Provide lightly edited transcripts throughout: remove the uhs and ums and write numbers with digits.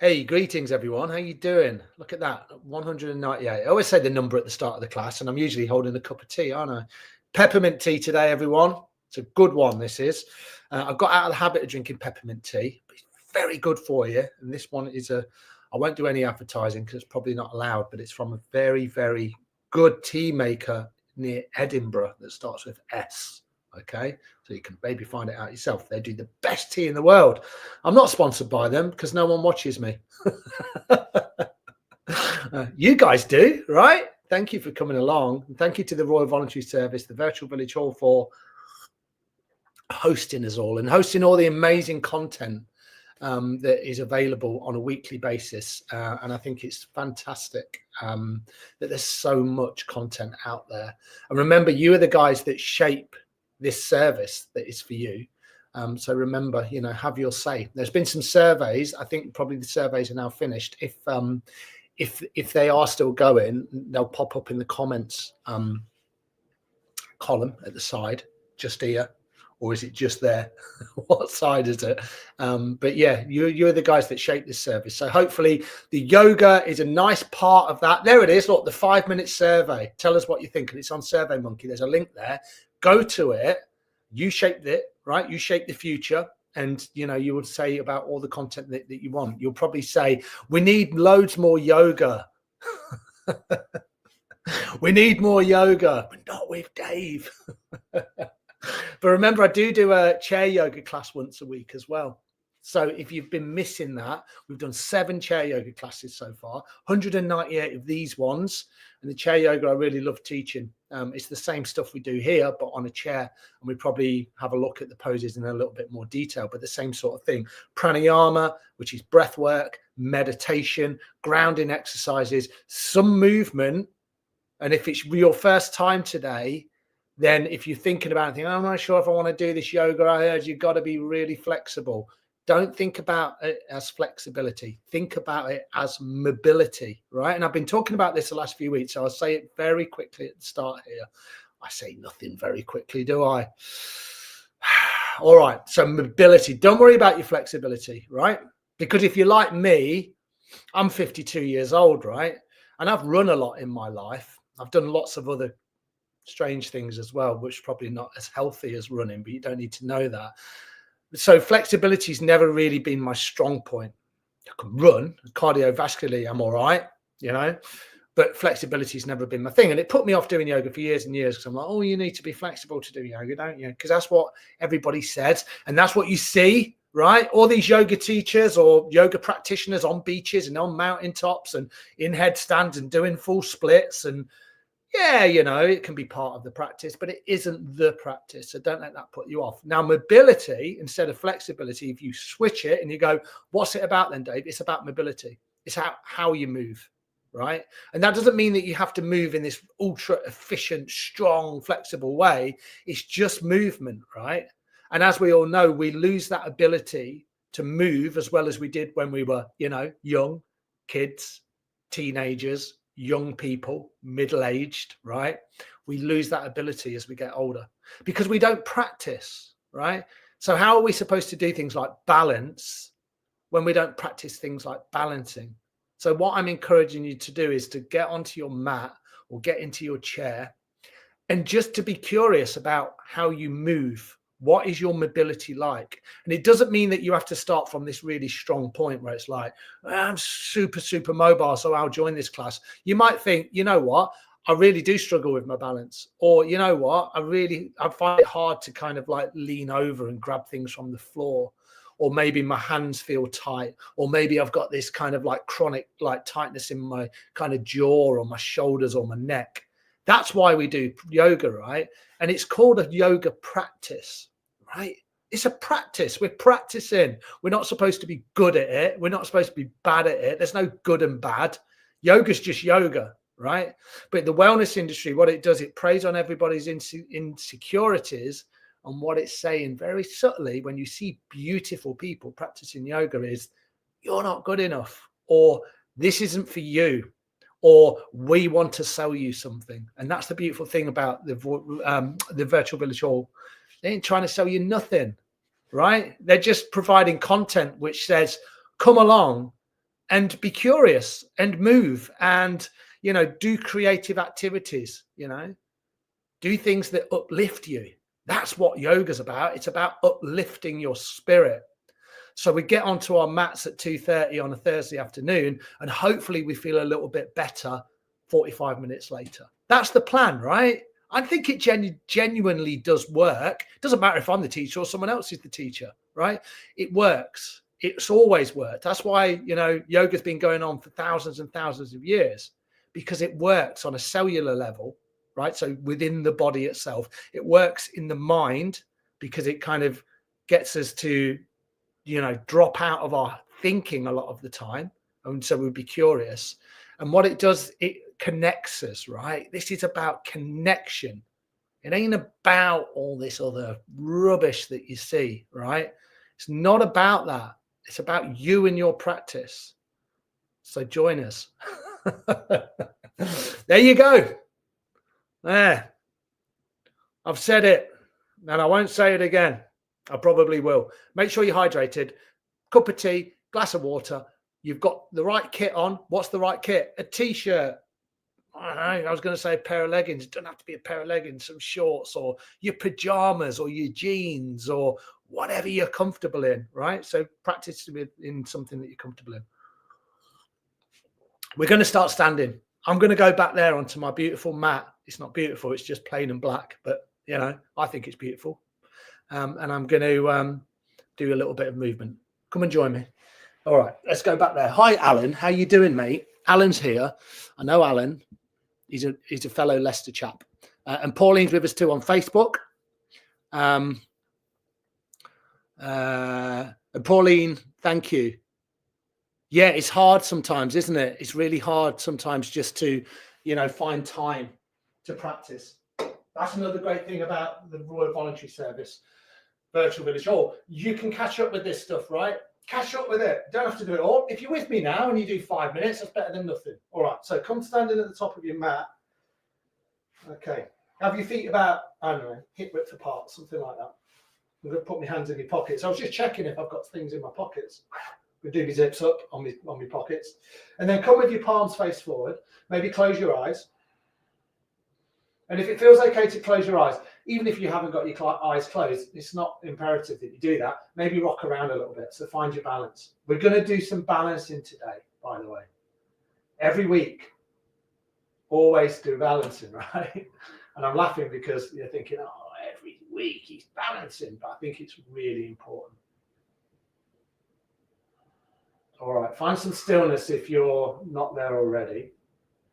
Hey, greetings everyone. How you doing? Look at that, 198. I always say the number at the start of the class, and I'm usually holding a cup of tea, aren't I? Peppermint tea today, everyone. It's a good one, this is. I've got out of the habit of drinking peppermint tea, but it's very good for you. And this one is I won't do any advertising because it's probably not allowed, but it's from a very, very good tea maker near Edinburgh that starts with S. Okay, so you can maybe find it out yourself. They do the best tea in the world. I'm not sponsored by them because no one watches me. You guys do, right? Thank you for coming along. And thank you to the Royal Voluntary Service, the Virtual Village Hall, for hosting us all and hosting all the amazing content that is available on a weekly basis. And I think it's fantastic that there's so much content out there. And remember, you are the guys that shape this service that is for you. So remember, have your say. There's been some surveys. I think probably the surveys are now finished. If they are still going, they'll pop up in the comments column at the side, just here, or is it just there? What side is it? But yeah, you're the guys that shape this service. So hopefully the yoga is a nice part of that. There it is. Look, the 5-minute survey. Tell us what you think. And it's on SurveyMonkey. There's a link there. Go to it. You shaped it, right? You shaped the future. And, you would say about all the content that you want. You'll probably say, we need loads more yoga. We need more yoga, but not with Dave. But remember, I do a chair yoga class once a week as well. So if you've been missing that, we've done 7 chair yoga classes so far, 198 of these ones. And the chair yoga I really love teaching. It's the same stuff we do here, but on a chair. And we probably have a look at the poses in a little bit more detail, but the same sort of thing. Pranayama, which is breath work, meditation, grounding exercises, some movement. And if it's your first time today, then if you're thinking about it, I'm not sure if I want to do this yoga, I heard you've got to be really flexible. Don't think about it as flexibility. Think about it as mobility, right? And I've been talking about this the last few weeks, so I'll say it very quickly at the start here. I say nothing very quickly, do I? All right, so mobility. Don't worry about your flexibility, right? Because if you're like me, I'm 52 years old, right? And I've run a lot in my life. I've done lots of other strange things as well, which is probably not as healthy as running, but you don't need to know that. So flexibility has never really been my strong point. I can run cardiovascularly, I'm all right, but flexibility has never been my thing. And it put me off doing yoga for years and years because I'm like, oh, you need to be flexible to do yoga, don't you? Because that's what everybody says. And that's what you see, right? All these yoga teachers or yoga practitioners on beaches and on mountaintops and in headstands and doing full splits. And yeah, it can be part of the practice, but it isn't the practice. So don't let that put you off. Now, mobility instead of flexibility, if you switch it and you go, what's it about then, Dave? It's about mobility. It's how you move, right? And that doesn't mean that you have to move in this ultra efficient, strong, flexible way. It's just movement, right? And as we all know, we lose that ability to move as well as we did when we were, young kids, teenagers, young people, middle-aged, right? We lose that ability as we get older because we don't practice, right? So how are we supposed to do things like balance when we don't practice things like balancing? So what I'm encouraging you to do is to get onto your mat or get into your chair and just to be curious about how you move. What is your mobility like? And it doesn't mean that you have to start from this really strong point where it's like, I'm super, super mobile, so I'll join this class. You might think, you know what? I really do struggle with my balance. Or, you know what? I find it hard to kind of like lean over and grab things from the floor. Or maybe my hands feel tight. Or maybe I've got this kind of like chronic like tightness in my kind of jaw or my shoulders or my neck. That's why we do yoga, right? And it's called a yoga practice. Right? It's a practice. We're practicing. We're not supposed to be good at it. We're not supposed to be bad at it. There's no good and bad. Yoga's just yoga, right? But the wellness industry, what it does, it preys on everybody's insecurities. And what it's saying very subtly when you see beautiful people practicing yoga is, you're not good enough, or this isn't for you, or we want to sell you something. And that's the beautiful thing about the Virtual Village Hall. They ain't trying to sell you nothing, right? They're just providing content which says, come along and be curious and move and, do creative activities, do things that uplift you. That's what yoga's about. It's about uplifting your spirit. So we get onto our mats at 2:30 on a Thursday afternoon, and hopefully we feel a little bit better 45 minutes later. That's the plan, right? I think it genuinely does work. It doesn't matter if I'm the teacher or someone else is the teacher, right? It works. It's always worked. That's why, yoga's been going on for thousands and thousands of years, because it works on a cellular level, right? So within the body itself, it works in the mind because it kind of gets us to, drop out of our thinking a lot of the time. And so we'll be curious. And what it does, it connects us, right? This is about connection. It ain't about all this other rubbish that you see, right? It's not about that. It's about you and your practice. So join us. There you go. There. I've said it, and I won't say it again. I probably will. Make sure you're hydrated. Cup of tea, glass of water. You've got the right kit on. What's the right kit? A t-shirt. I was going to say a pair of leggings. It doesn't have to be a pair of leggings, some shorts, or your pajamas, or your jeans, or whatever you're comfortable in, right? So practice in something that you're comfortable in. We're going to start standing. I'm going to go back there onto my beautiful mat. It's not beautiful. It's just plain and black, but I think it's beautiful. And I'm going to do a little bit of movement. Come and join me. All right, let's go back there. Hi, Alan. How you doing, mate? Alan's here. I know Alan. He's a fellow Leicester chap. And Pauline's with us too on Facebook. And Pauline, thank you. Yeah, it's hard sometimes, isn't it? It's really hard sometimes just to, find time to practice. That's another great thing about the Royal Voluntary Service, Virtual Village Hall. You can catch up with this stuff, right? Catch up with it. Don't have to do it all. If you're with me now and you do 5 minutes, that's better than nothing. All right, so come standing at the top of your mat. Okay. Have your feet about, I don't know, hip width apart, something like that. I'm going to put my hands in my pockets. I was just checking if I've got things in my pockets. We'll do my zips up on my pockets. And then come with your palms face forward. Maybe close your eyes. And if it feels okay to close your eyes, even if you haven't got your eyes closed, it's not imperative that you do that. Maybe rock around a little bit. So find your balance. We're going to do some balancing today, by the way. Every week, always do balancing, right? And I'm laughing because you're thinking, oh, every week he's balancing. But I think it's really important. All right, find some stillness if you're not there already.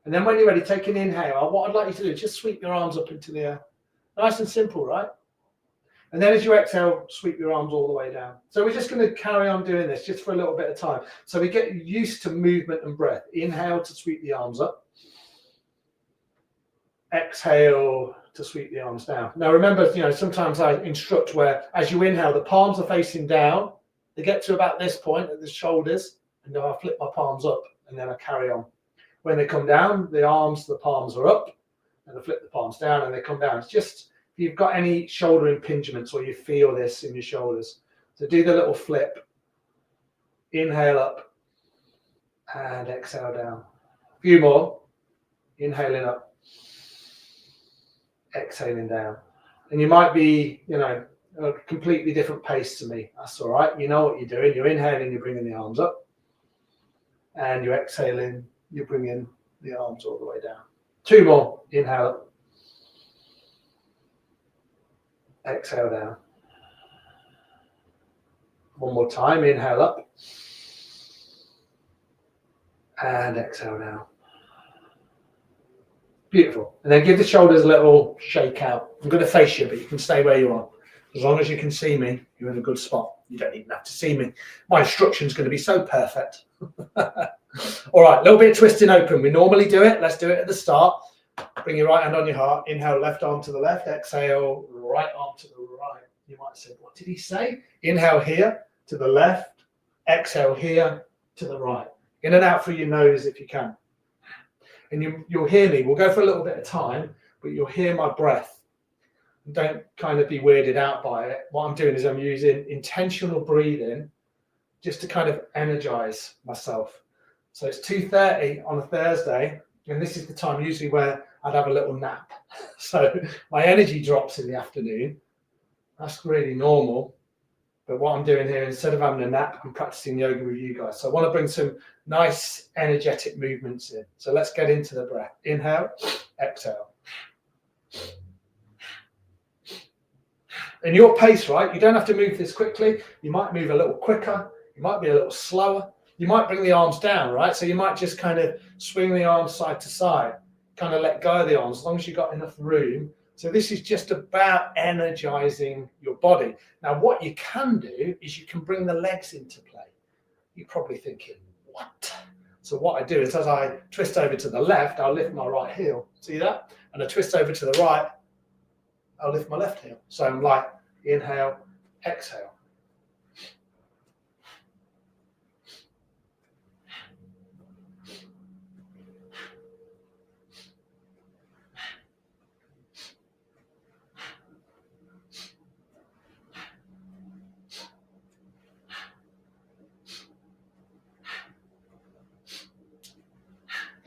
And then when you're ready, take an inhale. What I'd like you to do is just sweep your arms up into the air. Nice and simple, right? And then as you exhale, sweep your arms all the way down. So we're just going to carry on doing this just for a little bit of time. So we get used to movement and breath. Inhale to sweep the arms up. Exhale to sweep the arms down. Now remember, sometimes I instruct where as you inhale, the palms are facing down. They get to about this point at the shoulders, and then I flip my palms up, and then I carry on. When they come down, the palms are up, and I flip the palms down, and they come down. It's just if you've got any shoulder impingements or you feel this in your shoulders. So do the little flip. Inhale up, and exhale down. A few more. Inhaling up, exhaling down. And you might be, a completely different pace to me. That's all right. You know what you're doing. You're inhaling, you're bringing the arms up. And you're exhaling, you're bringing the arms all the way down. 2 more. Inhale up. Exhale down. 1 more time. Inhale up. And exhale down. Beautiful. And then give the shoulders a little shake out. I'm going to face you, but you can stay where you are. As long as you can see me, you're in a good spot. You don't even have to see me. My instruction's going to be so perfect. All right, a little bit of twisting open. We normally do it. Let's do it at the start. Bring your right hand on your heart. Inhale, left arm to the left. Exhale, right arm to the right. You might say, what did he say? Inhale here to the left. Exhale here to the right. In and out through your nose if you can. And you'll hear me. We'll go for a little bit of time, but you'll hear my breath. Don't kind of be weirded out by it. What I'm doing is I'm using intentional breathing just to kind of energize myself. So it's 2:30 on a Thursday, and this is the time usually where I'd have a little nap. So my energy drops in the afternoon. That's really normal. But what I'm doing here, instead of having a nap, I'm practicing yoga with you guys. So I want to bring some nice energetic movements in. So let's get into the breath. Inhale, exhale. In your pace, right? You don't have to move this quickly. You might move a little quicker. You might be a little slower. You might bring the arms down, right? So you might just kind of swing the arms side to side, kind of let go of the arms as long as you've got enough room. So this is just about energizing your body. Now, what you can do is you can bring the legs into play. You're probably thinking, what? So what I do is as I twist over to the left, I'll lift my right heel. See that? And I twist over to the right, I'll lift my left heel. So I'm like, inhale, exhale.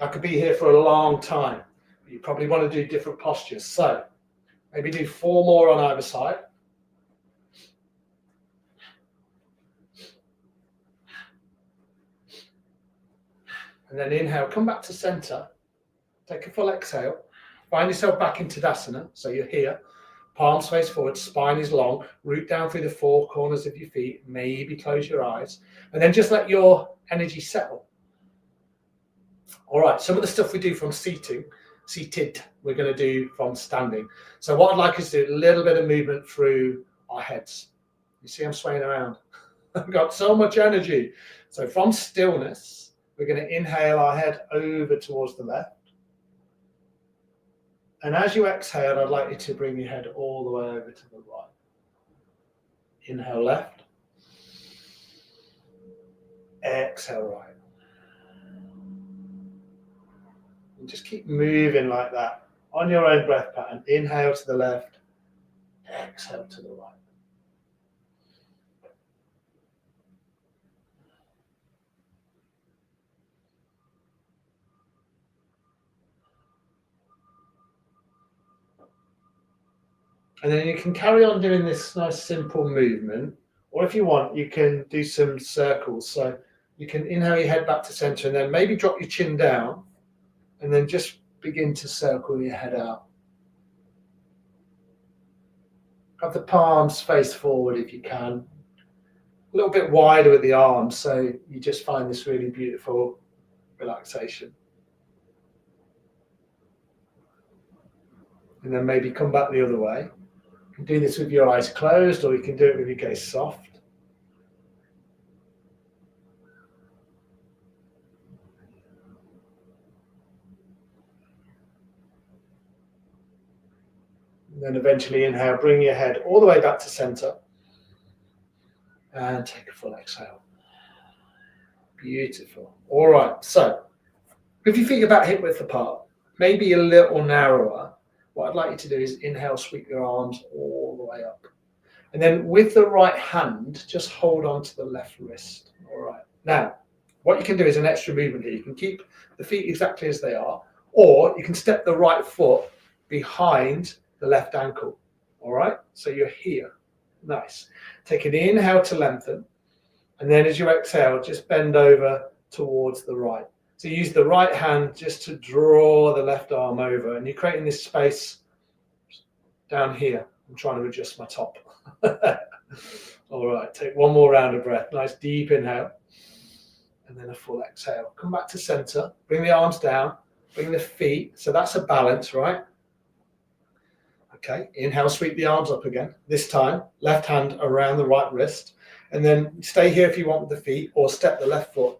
I could be here for a long time. You probably want to do different postures. So maybe do 4 more on either side. And then inhale, come back to center. Take a full exhale. Find yourself back in Tadasana. So you're here. Palms face forward, spine is long. Root down through the 4 corners of your feet. Maybe close your eyes. And then just let your energy settle. All right, some of the stuff we do from seated, we're going to do from standing. So what I'd like is to do a little bit of movement through our heads. You see I'm swaying around. I've got so much energy. So from stillness, we're going to inhale our head over towards the left. And as you exhale, I'd like you to bring your head all the way over to the right. Inhale left. Exhale right. And just keep moving like that on your own breath pattern. Inhale to the left, exhale to the right. And then you can carry on doing this nice simple movement, or if you want, you can do some circles. So you can inhale your head back to center and then maybe drop your chin down and then just begin to circle your head out. Have the palms face forward if you can. A little bit wider with the arms, so you just find this really beautiful relaxation. And then maybe come back the other way. You can do this with your eyes closed, or you can do it with your gaze soft. And then eventually inhale, bring your head all the way back to center. And take a full exhale. Beautiful. All right, so with your feet about hip width apart, maybe a little narrower, what I'd like you to do is inhale, sweep your arms all the way up. And then with the right hand, just hold on to the left wrist. All right. Now, what you can do is an extra movement here. You can keep the feet exactly as they are, or you can step the right foot behind the left ankle. All right. So you're here. Nice. Take an inhale to lengthen. And then as you exhale, just bend over towards the right. So use the right hand just to draw the left arm over. And you're creating this space down here. I'm trying to adjust my top. All right, take one more round of breath. Nice deep inhale. And then a full exhale. Come back to center. Bring the arms down. Bring the feet. So that's a balance, right? Okay, inhale, sweep the arms up again. This time, left hand around the right wrist. And then stay here if you want with the feet, or step the left foot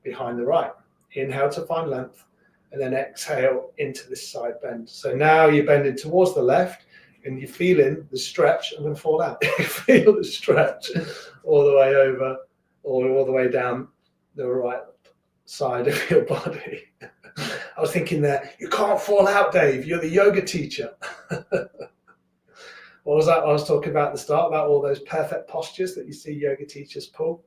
behind the right. Inhale to find length. And then exhale into this side bend. So now you're bending towards the left. And you're feeling the stretch. I'm going to fall out. You feel the stretch all the way over, or all the way down the right side of your body. I was thinking there, you can't fall out, Dave. You're the yoga teacher. What was that I was talking about at the start, about all those perfect postures that you see yoga teachers pull?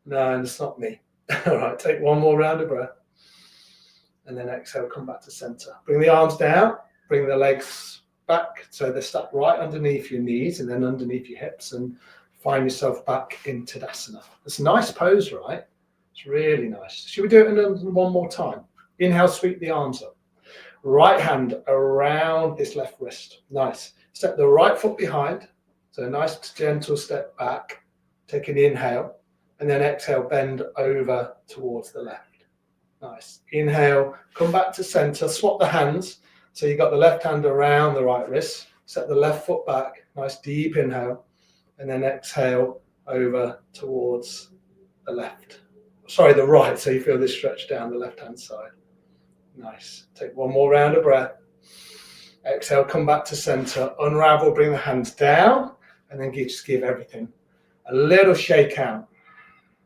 No, it's not me. All right, take one more round of breath. And then exhale, come back to center. Bring the arms down, bring the legs back so they're stuck right underneath your knees and then underneath your hips, and find yourself back in Tadasana. It's a nice pose, right? It's really nice. Should we do it one more time? Inhale, sweep the arms up. Right hand around this left wrist. Nice. Step the right foot behind. So a nice gentle step back. Take an inhale. And then exhale, bend over towards the left. Nice. Inhale, come back to center. Swap the hands. So you've got the left hand around the right wrist. Set the left foot back. Nice deep inhale. And then exhale over towards the left. Sorry, the right. So you feel this stretch down the left-hand side. Nice. Take one more round of breath. Exhale, come back to center. Unravel, bring the hands down. And then just give everything a little shake out.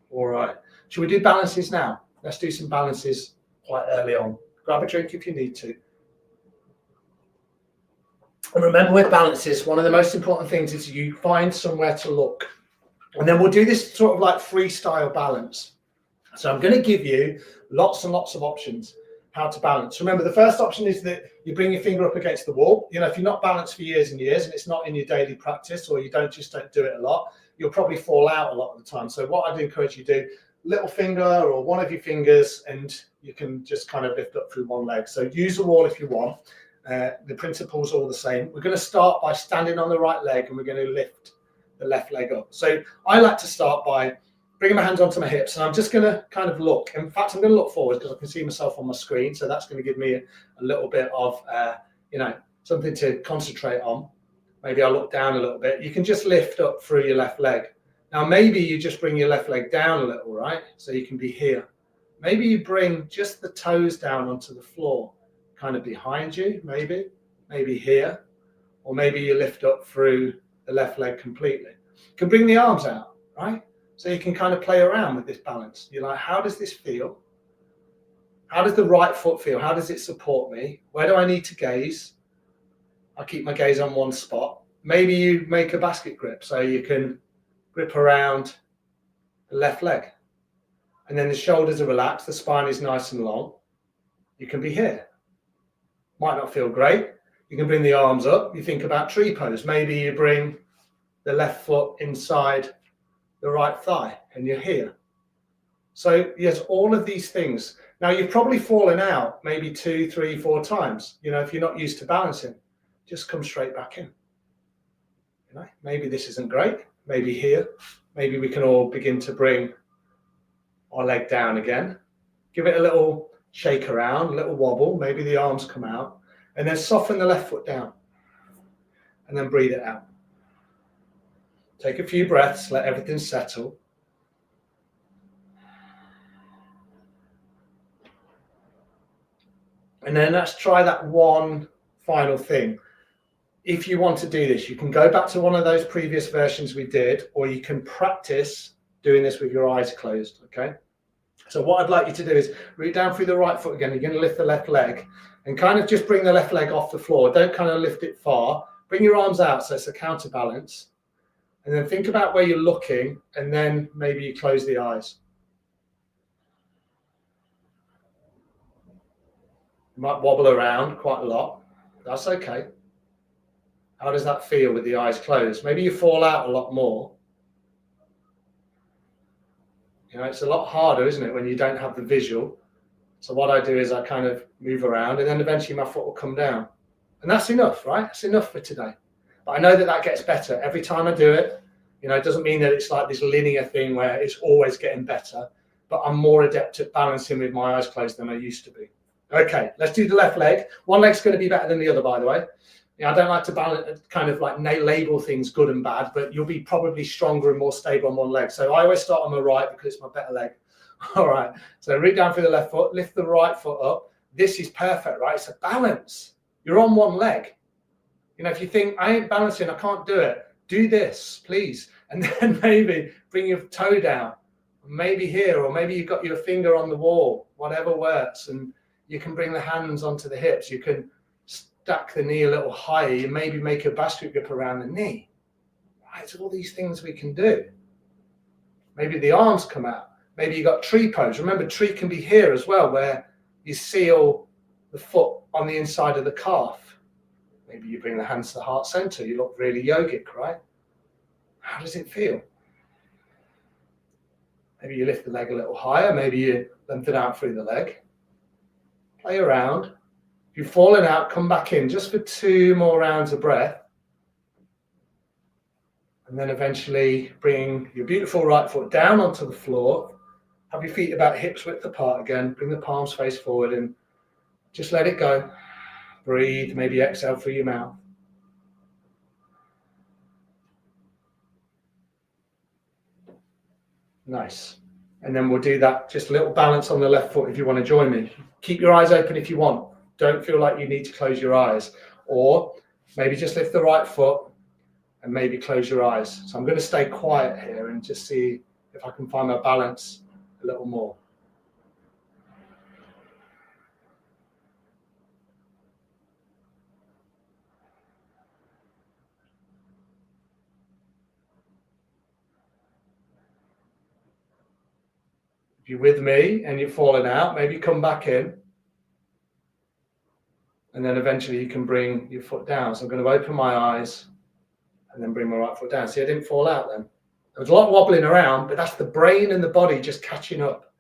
All right. Should we do balances now? Let's do some balances quite early on. Grab a drink if you need to. And remember, with balances, one of the most important things is you find somewhere to look. And then we'll do this sort of like freestyle balance. So I'm going to give you lots and lots of options how to balance. Remember, the first option is that you bring your finger up against the wall. You know, if you're not balanced for years and years and it's not in your daily practice, or you don't do it a lot, you'll probably fall out a lot of the time. So what I'd encourage you to do, little finger or one of your fingers, and you can just kind of lift up through one leg. So use the wall if you want. The principle's all the same. We're going to start by standing on the right leg, and we're going to lift the left leg up. So I like to start by bringing my hands onto my hips, and I'm just going to kind of look. In fact, I'm going to look forward because I can see myself on my screen. So that's going to give me a little bit of, something to concentrate on. Maybe I'll look down a little bit. You can just lift up through your left leg. Now, maybe you just bring your left leg down a little, right? So you can be here. Maybe you bring just the toes down onto the floor, kind of behind you, maybe here, or maybe you lift up through the left leg completely. You can bring the arms out, right? So you can kind of play around with this balance. You're like, how does this feel? How does the right foot feel? How does it support me? Where do I need to gaze? I'll keep my gaze on one spot. Maybe you make a basket grip so you can grip around the left leg. And then the shoulders are relaxed, the spine is nice and long. You can be here. Might not feel great. You can bring the arms up. You think about tree pose. Maybe you bring the left foot inside the right thigh and you're here. So yes, all of these things. Now you've probably fallen out maybe 2, 3, 4 times. You know, if you're not used to balancing, just come straight back in. You know, maybe this isn't great. Maybe here. Maybe we can all begin to bring our leg down again. Give it a little shake around, a little wobble. Maybe the arms come out. And then soften the left foot down. And then breathe it out. Take a few breaths, let everything settle. And then let's try that one final thing. If you want to do this, you can go back to one of those previous versions we did, or you can practice doing this with your eyes closed, okay? So what I'd like you to do is root down through the right foot again. You're going to lift the left leg and kind of just bring the left leg off the floor. Don't kind of lift it far. Bring your arms out so it's a counterbalance. And then think about where you're looking, and then maybe you close the eyes. You might wobble around quite a lot. That's okay. How does that feel with the eyes closed? Maybe you fall out a lot more. You know, it's a lot harder, isn't it, when you don't have the visual. So what I do is I kind of move around, and then eventually my foot will come down. And that's enough, right? That's enough for today. But I know that that gets better every time I do it. You know, it doesn't mean that it's like this linear thing where it's always getting better, but I'm more adept at balancing with my eyes closed than I used to be. Okay, let's do the left leg. One leg's going to be better than the other, by the way. You know, I don't like to balance, kind of like label things good and bad, but you'll be probably stronger and more stable on one leg. So I always start on my right because it's my better leg. All right, so root down through the left foot, lift the right foot up. This is perfect, right? It's a balance. You're on one leg. You know, if you think, I ain't balancing, I can't do it, do this, please. And then maybe bring your toe down, maybe here, or maybe you've got your finger on the wall, whatever works. And you can bring the hands onto the hips. You can stack the knee a little higher. You maybe make a basket grip around the knee. Right, so all these things we can do. Maybe the arms come out. Maybe you've got tree pose. Remember, tree can be here as well, where you seal the foot on the inside of the calf. Maybe you bring the hands to the heart center. You look really yogic, right? How does it feel? Maybe you lift the leg a little higher. Maybe you lengthen out through the leg. Play around. If you've fallen out, come back in just for 2 more rounds of breath. And then eventually bring your beautiful right foot down onto the floor. Have your feet about hips width apart again. Bring the palms face forward and just let it go. Breathe, maybe exhale through your mouth. Nice. And then we'll do that, just a little balance on the left foot if you want to join me. Keep your eyes open if you want. Don't feel like you need to close your eyes. Or maybe just lift the right foot and maybe close your eyes. So I'm going to stay quiet here and just see if I can find my balance a little more. If you're with me and you're falling out, maybe come back in. And then eventually you can bring your foot down. So I'm going to open my eyes and then bring my right foot down. See, I didn't fall out then. There was a lot of wobbling around, but that's the brain and the body just catching up.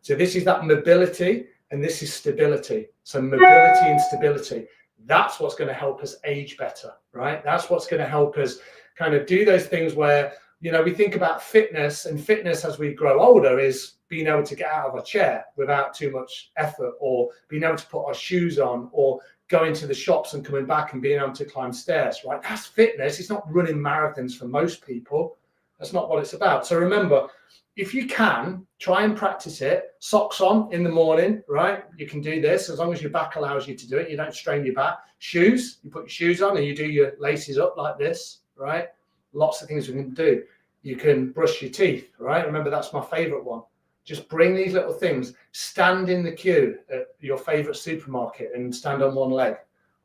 So this is that mobility and this is stability. So mobility and stability, that's what's going to help us age better, right? That's what's going to help us kind of do those things where, you know, we think about fitness, and fitness as we grow older is being able to get out of a chair without too much effort, or being able to put our shoes on, or going to the shops and coming back and being able to climb stairs, right? That's fitness. It's not running marathons for most people. That's not what it's about. So remember, if you can, try and practice it. Socks on in the morning, right? You can do this as long as your back allows you to do it. You don't strain your back. Shoes, you put your shoes on and you do your laces up like this, right? Lots of things we can do. You can brush your teeth, right? Remember, that's my favorite one. Just bring these little things. Stand in the queue at your favorite supermarket and stand on one leg.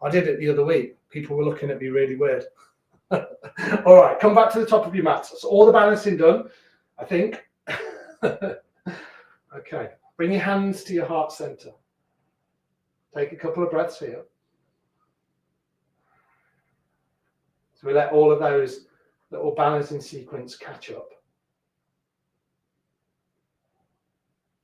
I did it the other week. People were looking at me really weird. All right, come back to the top of your mat. So all the balancing done, I think. Okay, bring your hands to your heart center. Take a couple of breaths here. So we let all of those little balancing sequence catch up.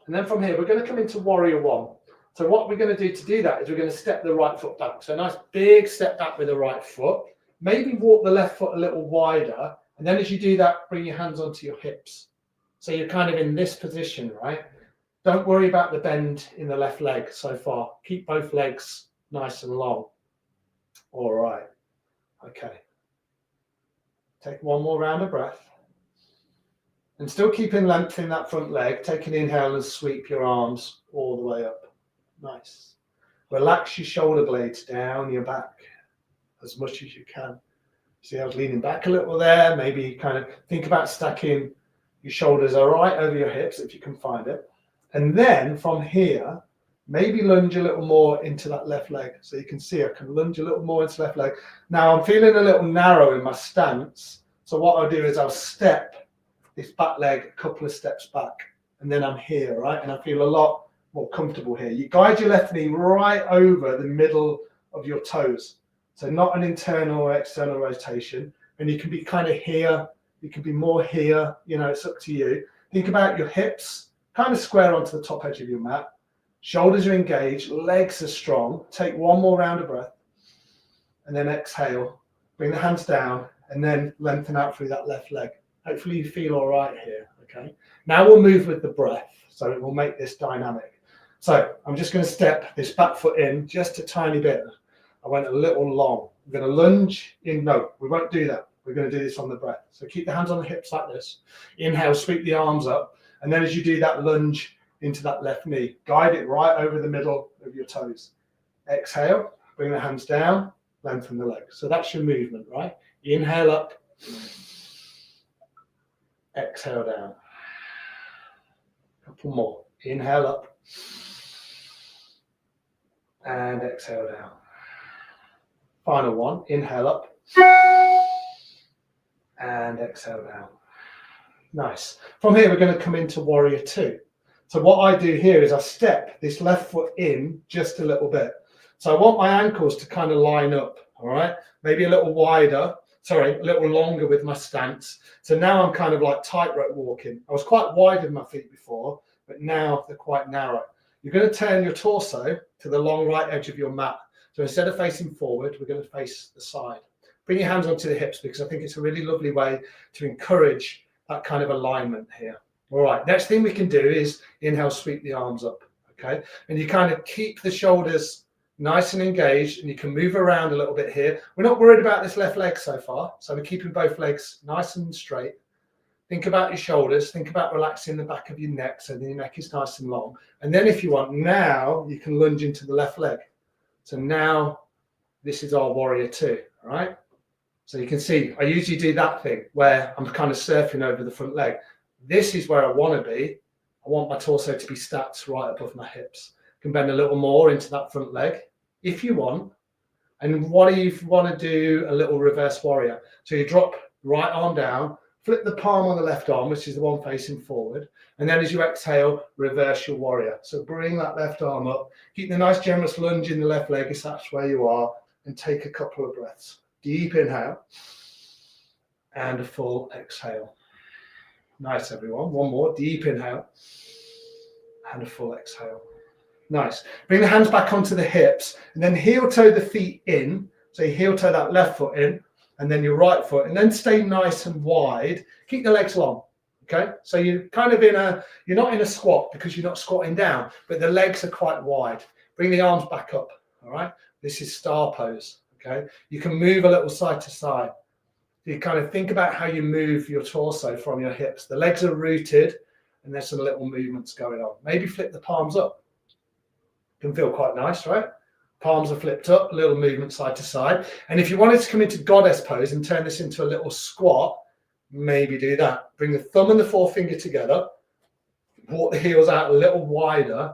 And then from here, we're going to come into warrior one. So what we're going to do that is we're going to step the right foot back. So a nice big step back with the right foot. Maybe walk the left foot a little wider. And then as you do that, bring your hands onto your hips. So you're kind of in this position, right? Don't worry about the bend in the left leg so far. Keep both legs nice and long. All right. Okay. Take one more round of breath. And still keeping length in that front leg. Take an inhale and sweep your arms all the way up. Nice. Relax your shoulder blades down your back as much as you can. See, I was leaning back a little there. Maybe kind of think about stacking your shoulders right over your hips if you can find it. And then from here, maybe lunge a little more into that left leg. So you can see I can lunge a little more into left leg. Now I'm feeling a little narrow in my stance. So what I'll do is I'll step this back leg a couple of steps back, and then I'm here, right? And I feel a lot more comfortable here. You guide your left knee right over the middle of your toes. So not an internal or external rotation. And you can be kind of here, you can be more here, you know, it's up to you. Think about your hips, kind of square onto the top edge of your mat. Shoulders are engaged, legs are strong. Take one more round of breath. And then exhale, bring the hands down, and then lengthen out through that left leg. Hopefully you feel all right here, okay? Now we'll move with the breath, so it will make this dynamic. So I'm just going to step this back foot in just a tiny bit. I went a little long. I'm going to lunge in. No, we won't do that. We're going to do this on the breath. So keep the hands on the hips like this. Inhale, sweep the arms up. And then as you do that, lunge into that left knee. Guide it right over the middle of your toes. Exhale, bring the hands down, lengthen the legs. So that's your movement, right? Inhale up. Exhale down. Couple more. Inhale up. And exhale down. Final one. Inhale up. And exhale down. Nice. From here, we're going to come into warrior two. So what I do here is I step this left foot in just a little bit. So I want my ankles to kind of line up, all right? Maybe a little wider, sorry, a little longer with my stance. So now I'm kind of like tightrope walking. I was quite wide with my feet before, but now they're quite narrow. You're going to turn your torso to the long right edge of your mat. So instead of facing forward, we're going to face the side. Bring your hands onto the hips because I think it's a really lovely way to encourage that kind of alignment here. All right, next thing we can do is inhale, sweep the arms up, okay? And you kind of keep the shoulders nice and engaged, and you can move around a little bit here. We're not worried about this left leg so far, so we're keeping both legs nice and straight. Think about your shoulders, think about relaxing the back of your neck so your neck is nice and long. And then if you want, now you can lunge into the left leg. So now this is our warrior two, all right? So you can see, I usually do that thing where I'm kind of surfing over the front leg. This is where I want to be. I want my torso to be stacked right above my hips. You can bend a little more into that front leg if you want. And what if you want to do a little reverse warrior? So you drop right arm down, flip the palm on the left arm, which is the one facing forward. And then as you exhale, reverse your warrior. So bring that left arm up, keep the nice generous lunge in the left leg if that's where you are, and take a couple of breaths. Deep inhale and a full exhale. Nice, everyone. One more. Deep inhale and a full exhale. Nice. Bring the hands back onto the hips and then heel toe the feet in. So you heel toe that left foot in and then your right foot, and then stay nice and wide. Keep the legs long. Okay. So you're kind of you're not in a squat because you're not squatting down, but the legs are quite wide. Bring the arms back up. All right. This is star pose. Okay, you can move a little side to side. You kind of think about how you move your torso from your hips. The legs are rooted and there's some little movements going on. Maybe flip the palms up. Can feel quite nice, right? Palms are flipped up, a little movement side to side. And if you wanted to come into goddess pose and turn this into a little squat, maybe do that. Bring the thumb and the forefinger together, walk the heels out a little wider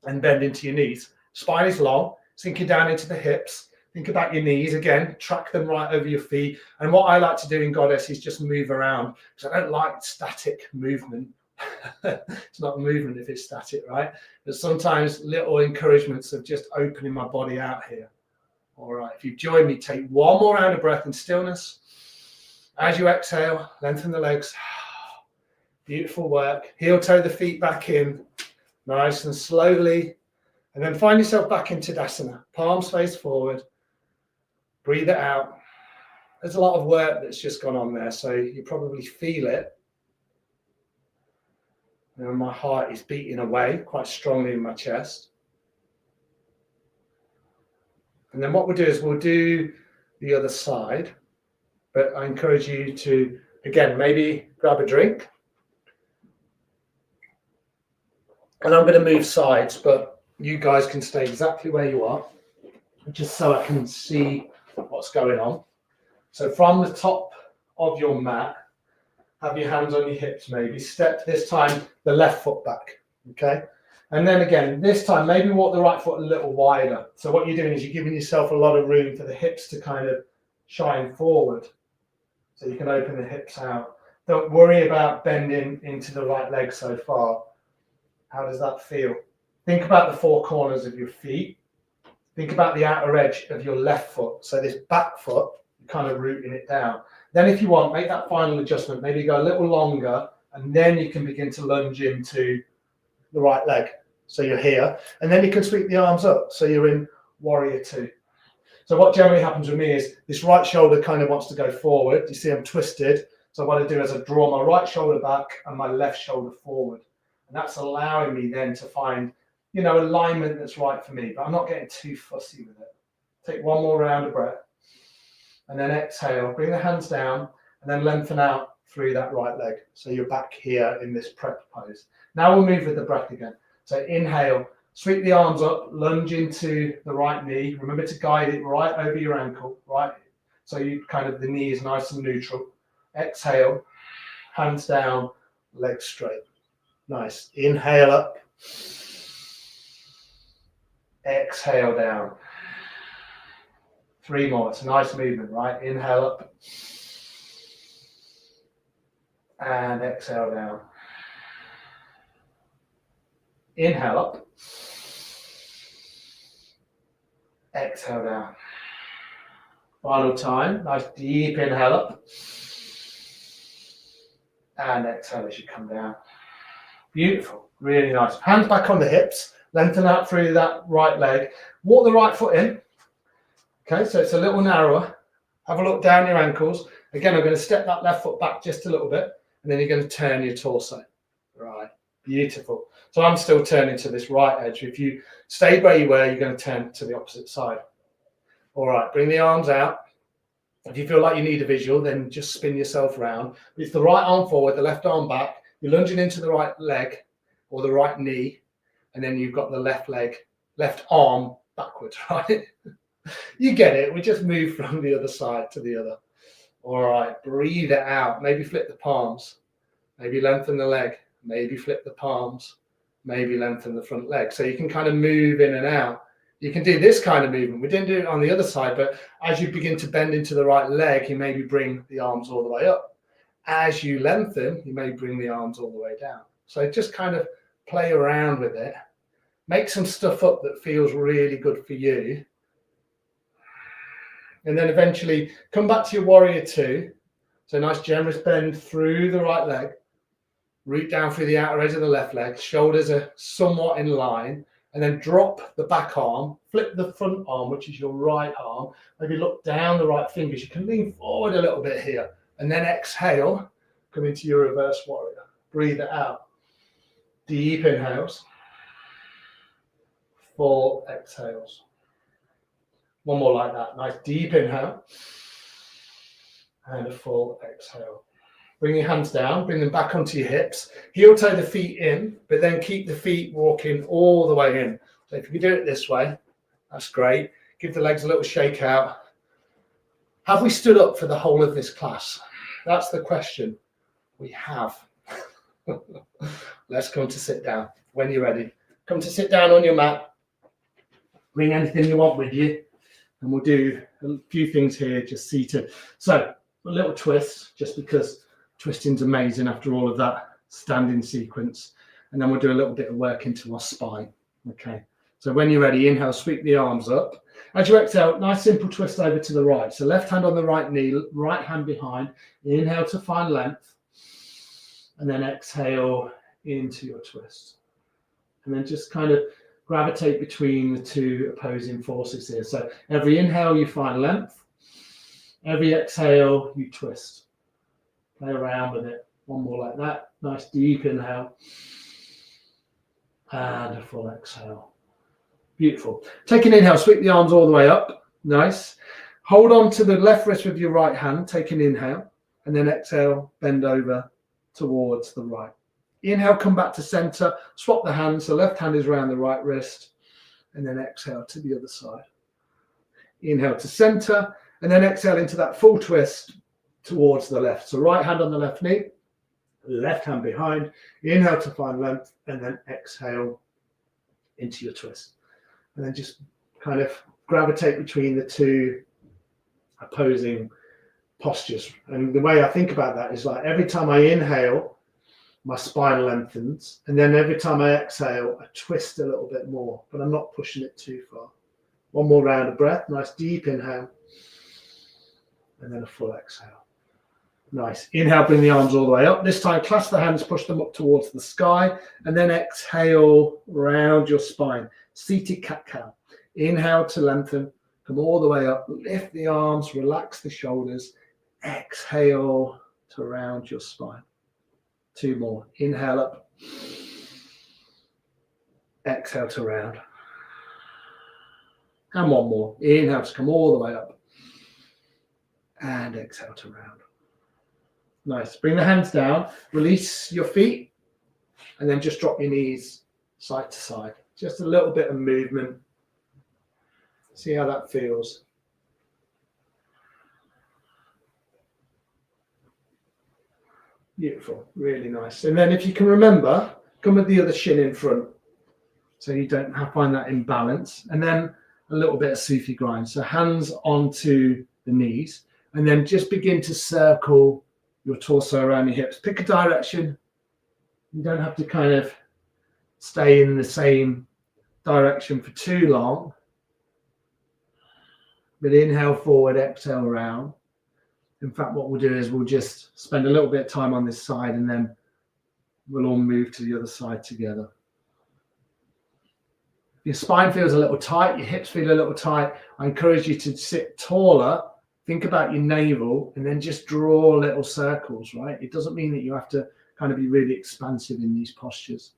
and bend into your knees. Spine is long, sinking down into the hips. Think about your knees again, track them right over your feet. And what I like to do in goddess is just move around because I don't like static movement. It's not movement if it's static, right? There's sometimes little encouragements of just opening my body out here. All right, if you join me, take one more round of breath in stillness. As you exhale, lengthen the legs. Beautiful work. Heel toe the feet back in, nice and slowly. And then find yourself back in Tadasana. Palms face forward. Breathe it out. There's a lot of work that's just gone on there, so you probably feel it. And my heart is beating away quite strongly in my chest. And then what we'll do is we'll do the other side. But I encourage you to, again, maybe grab a drink. And I'm going to move sides, but you guys can stay exactly where you are, just so I can see what's going on. So from the top of your mat, have your hands on your hips maybe. Step this time the left foot back, okay? And then again, this time maybe walk the right foot a little wider. So what you're doing is you're giving yourself a lot of room for the hips to kind of shine forward. So you can open the hips out. Don't worry about bending into the right leg so far. How does that feel? Think about the four corners of your feet. Think about the outer edge of your left foot. So this back foot, you're kind of rooting it down. Then if you want, make that final adjustment. Maybe go a little longer, and then you can begin to lunge into the right leg. So you're here. And then you can sweep the arms up. So you're in warrior two. So what generally happens with me is this right shoulder kind of wants to go forward. You see I'm twisted. So what I do is I draw my right shoulder back and my left shoulder forward. And that's allowing me then to find, you know, alignment that's right for me. But I'm not getting too fussy with it. Take one more round of breath. And then exhale. Bring the hands down and then lengthen out through that right leg. So you're back here in this prep pose. Now we'll move with the breath again. So inhale. Sweep the arms up, lunge into the right knee. Remember to guide it right over your ankle, right? So you kind of, the knee is nice and neutral. Exhale, hands down, legs straight. Nice. Inhale up. Exhale down. 3 more. It's a nice movement, right? Inhale up. And exhale down. Inhale up. Exhale down. Final time. Nice deep inhale up. And exhale as you come down. Beautiful. Really nice. Hands back on the hips. Lengthen out through that right leg. Walk the right foot in. Okay, so it's a little narrower. Have a look down your ankles. Again, I'm going to step that left foot back just a little bit. And then you're going to turn your torso. Right. Beautiful. So I'm still turning to this right edge. If you stay where you were, you're going to turn to the opposite side. All right. Bring the arms out. If you feel like you need a visual, then just spin yourself around. It's the right arm forward, the left arm back. You're lunging into the right leg or the right knee. And then you've got the left leg, left arm backwards, right? You get it. We just move from the other side to the other. All right. Breathe it out. Maybe flip the palms. Maybe lengthen the leg. Maybe flip the palms. Maybe lengthen the front leg. So you can kind of move in and out. You can do this kind of movement. We didn't do it on the other side, but as you begin to bend into the right leg, you maybe bring the arms all the way up. As you lengthen, you may bring the arms all the way down. So just kind of play around with it. Make some stuff up that feels really good for you. And then eventually come back to your warrior two. So nice generous bend through the right leg. Root down through the outer edge of the left leg. Shoulders are somewhat in line. And then drop the back arm, flip the front arm, which is your right arm. Maybe look down the right fingers. You can lean forward a little bit here. And then exhale, come into your reverse warrior. Breathe it out. Deep inhales. Full exhales. One more like that. Nice deep inhale. And a full exhale. Bring your hands down, bring them back onto your hips. Heel toe the feet in, but then keep the feet walking all the way in. So if you can do it this way, that's great. Give the legs a little shake out. Have we stood up for the whole of this class? That's the question. We have. Let's come to sit down when you're ready. Come to sit down on your mat. Bring anything you want with you. And we'll do a few things here, just seated. So a little twist, just because twisting's amazing after all of that standing sequence. And then we'll do a little bit of work into our spine. Okay. So when you're ready, inhale, sweep the arms up. As you exhale, nice simple twist over to the right. So left hand on the right knee, right hand behind. Inhale to find length. And then exhale into your twist. And then just kind of gravitate between the two opposing forces here. So every inhale, you find length. Every exhale, you twist. Play around with it. One more like that. Nice deep inhale. And a full exhale. Beautiful. Take an inhale, sweep the arms all the way up. Nice. Hold on to the left wrist with your right hand. Take an inhale. And then exhale, bend over towards the right. Inhale, come back to center. Swap the hands. The left hand is around the right wrist. And then exhale to the other side. Inhale to center. And then exhale into that full twist towards the left. So right hand on the left knee, left hand behind. Inhale to find length, and then exhale into your twist. And then just kind of gravitate between the two opposing postures. And the way I think about that is like every time I inhale, my spine lengthens. And then every time I exhale, I twist a little bit more, but I'm not pushing it too far. One more round of breath. Nice deep inhale. And then a full exhale. Nice. Inhale, bring the arms all the way up. This time, clasp the hands, push them up towards the sky. And then exhale, round your spine. Seated cat-cow. Inhale to lengthen. Come all the way up. Lift the arms, relax the shoulders. Exhale to round your spine. Two more. Inhale up. Exhale to round. And one more. Inhale to come all the way up. And exhale to round. Nice. Bring the hands down. Release your feet. And then just drop your knees side to side. Just a little bit of movement. See how that feels. Beautiful. Really nice. And then if you can remember, come with the other shin in front. So you don't find that imbalance. And then a little bit of Sufi grind. So hands onto the knees. And then just begin to circle your torso around your hips. Pick a direction. You don't have to kind of stay in the same direction for too long. But inhale forward, exhale round. In fact, what we'll do is we'll just spend a little bit of time on this side and then we'll all move to the other side together. If your spine feels a little tight, your hips feel a little tight, I encourage you to sit taller, think about your navel, and then just draw little circles, right? It doesn't mean that you have to kind of be really expansive in these postures.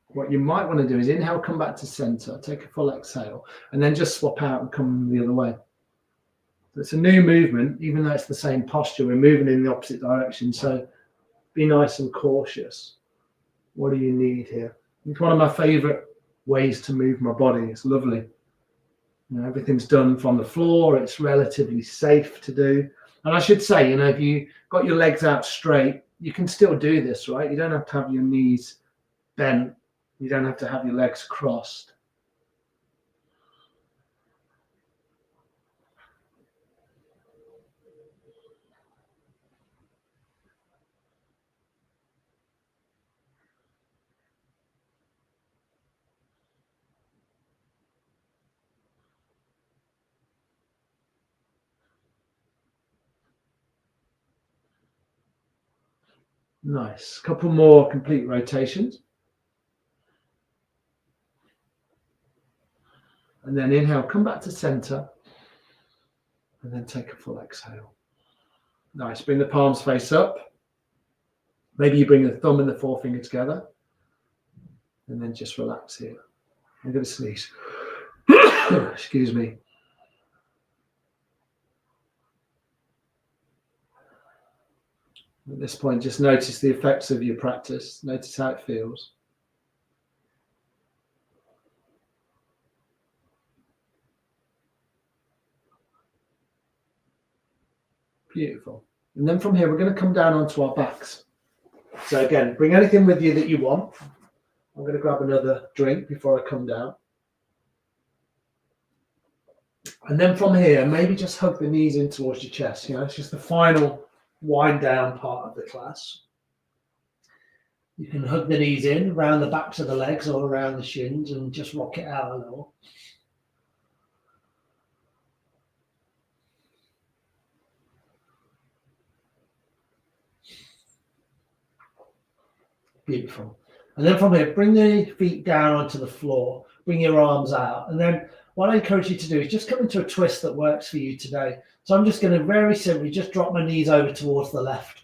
What you might want to do is inhale, come back to center, take a full exhale, and then just swap out and come the other way. So it's a new movement, even though it's the same posture, we're moving in the opposite direction. So be nice and cautious. What do you need here? It's one of my favorite ways to move my body. It's lovely. You know, everything's done from the floor. It's relatively safe to do. And I should say, you know, if you got your legs out straight, you can still do this, right? You don't have to have your knees bent. You don't have to have your legs crossed. Nice. Couple more complete rotations. And then inhale, come back to center. And then take a full exhale. Nice. Bring the palms face up. Maybe you bring the thumb and the forefinger together. And then just relax here. I'm going to sneeze. Excuse me. At this point, just notice the effects of your practice. Notice how it feels. Beautiful. And then from here, we're going to come down onto our backs. So again, bring anything with you that you want. I'm going to grab another drink before I come down. And then from here, maybe just hug the knees in towards your chest. You know, it's just the final wind down part of the class. You can hug the knees in around the backs of the legs or around the shins and just rock it out a little. Beautiful. And then from here, bring the feet down onto the floor, bring your arms out. And then what I encourage you to do is just come into a twist that works for you today. So I'm just going to very simply just drop my knees over towards the left.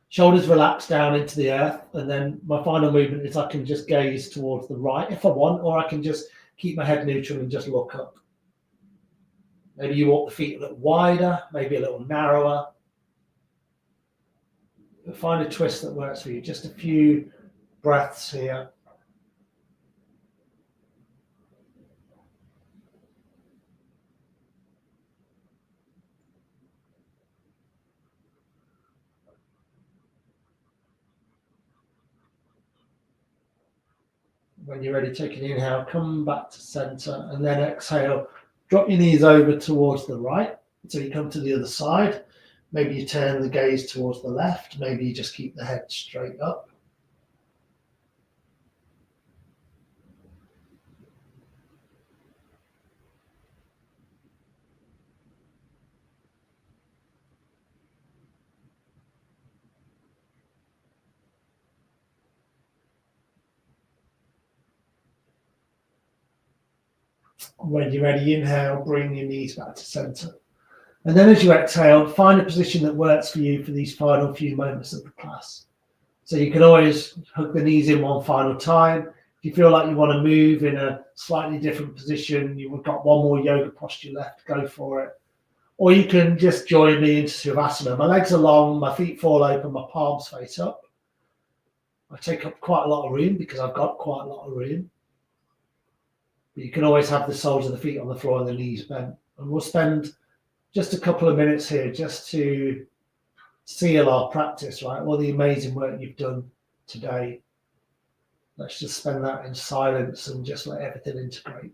Shoulders relax down into the earth. And then my final movement is I can just gaze towards the right if I want, or I can just keep my head neutral and just look up. Maybe you walk the feet a little wider, maybe a little narrower. But find a twist that works for you. Just a few breaths here. When you're ready, take an inhale, come back to center, and then exhale. Drop your knees over towards the right until you come to the other side. Maybe you turn the gaze towards the left. Maybe you just keep the head straight up. When you're ready, inhale, bring your knees back to center. And then as you exhale, find a position that works for you for these final few moments of the class. So you can always hook the knees in one final time. If you feel like you want to move in a slightly different position, you've got one more yoga posture left, go for it. Or you can just join me into Savasana. My legs are long, my feet fall open, my palms face up. I take up quite a lot of room because I've got quite a lot of room. But you can always have the soles of the feet on the floor and the knees bent. And we'll spend just a couple of minutes here just to seal our practice, right? All the amazing work you've done today. Let's just spend that in silence and just let everything integrate.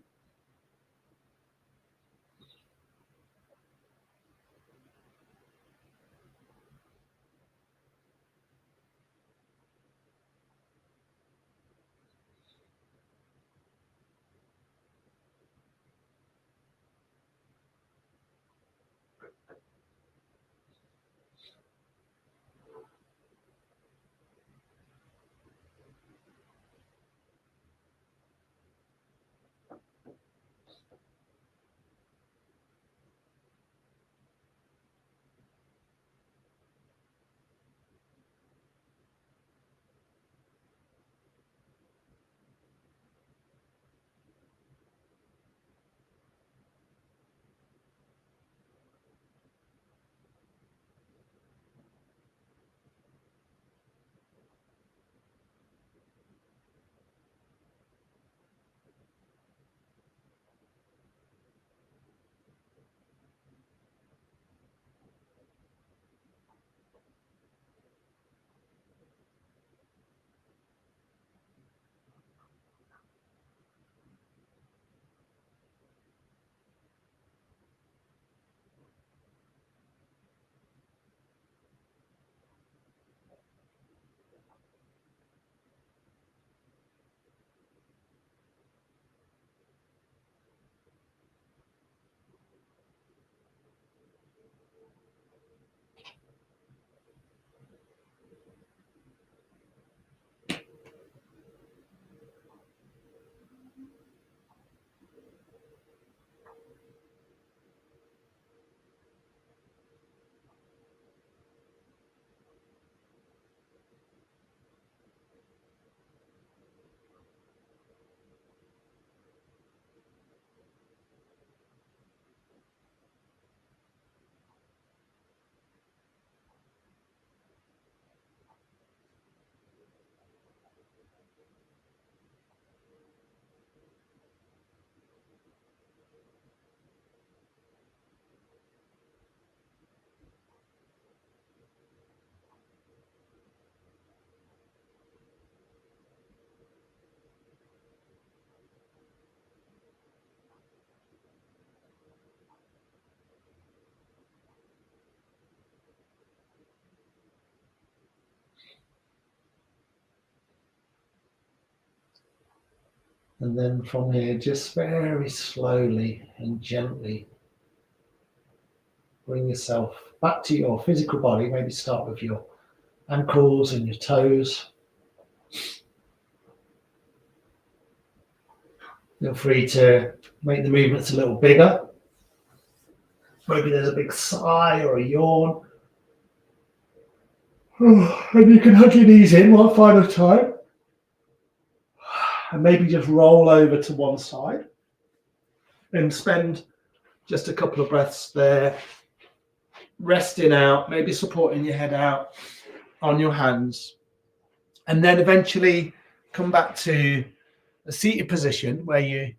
And then from here, just very slowly and gently bring yourself back to your physical body. Maybe start with your ankles and your toes. Feel free to make the movements a little bigger. Maybe there's a big sigh or a yawn. And you can hug your knees in one final time. And maybe just roll over to one side. And spend just a couple of breaths there. Resting out, maybe supporting your head out on your hands. And then eventually come back to a seated position where you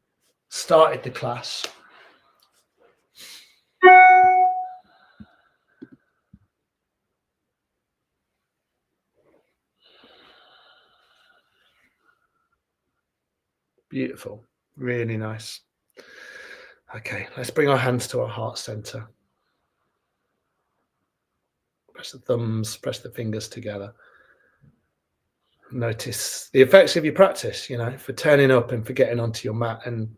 started the class. Beautiful, really nice. Okay, let's bring our hands to our heart center. Press the thumbs, press the fingers together. Notice the effects of your practice, for turning up and for getting onto your mat and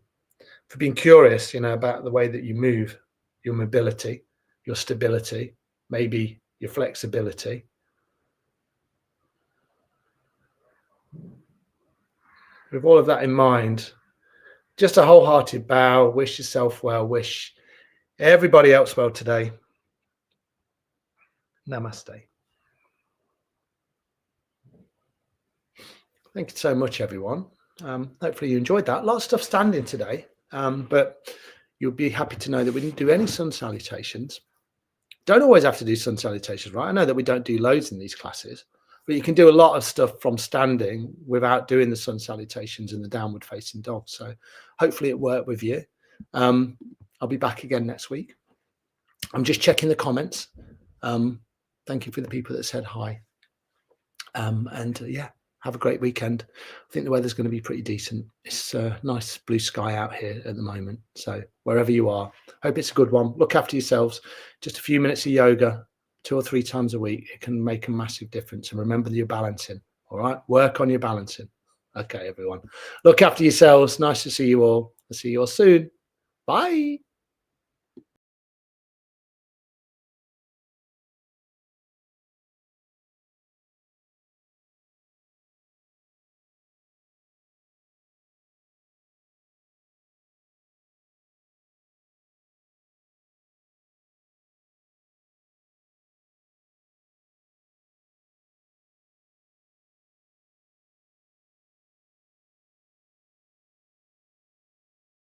for being curious, about the way that you move, your mobility, your stability, maybe your flexibility. With all of that in mind, just a wholehearted bow, wish yourself well, wish everybody else well today. Namaste. Thank you so much, everyone. Hopefully you enjoyed that. A lot of stuff standing today, but you'll be happy to know that we didn't do any sun salutations. Don't always have to do sun salutations, right? I know that we don't do loads in these classes, but you can do a lot of stuff from standing without doing the sun salutations and the downward facing dog. So hopefully it worked with you. I'll be back again next week. I'm just checking the comments. Thank you for the people that said hi. Yeah, have a great weekend. I think the weather's going to be pretty decent. It's a nice blue sky out here at the moment. So wherever you are, hope it's a good one. Look after yourselves. Just a few minutes of yoga, 2 or 3 times a week. It can make a massive difference. And remember that you're balancing. All right. Work on your balancing. Okay, everyone. Look after yourselves. Nice to see you all. I'll see you all soon. Bye.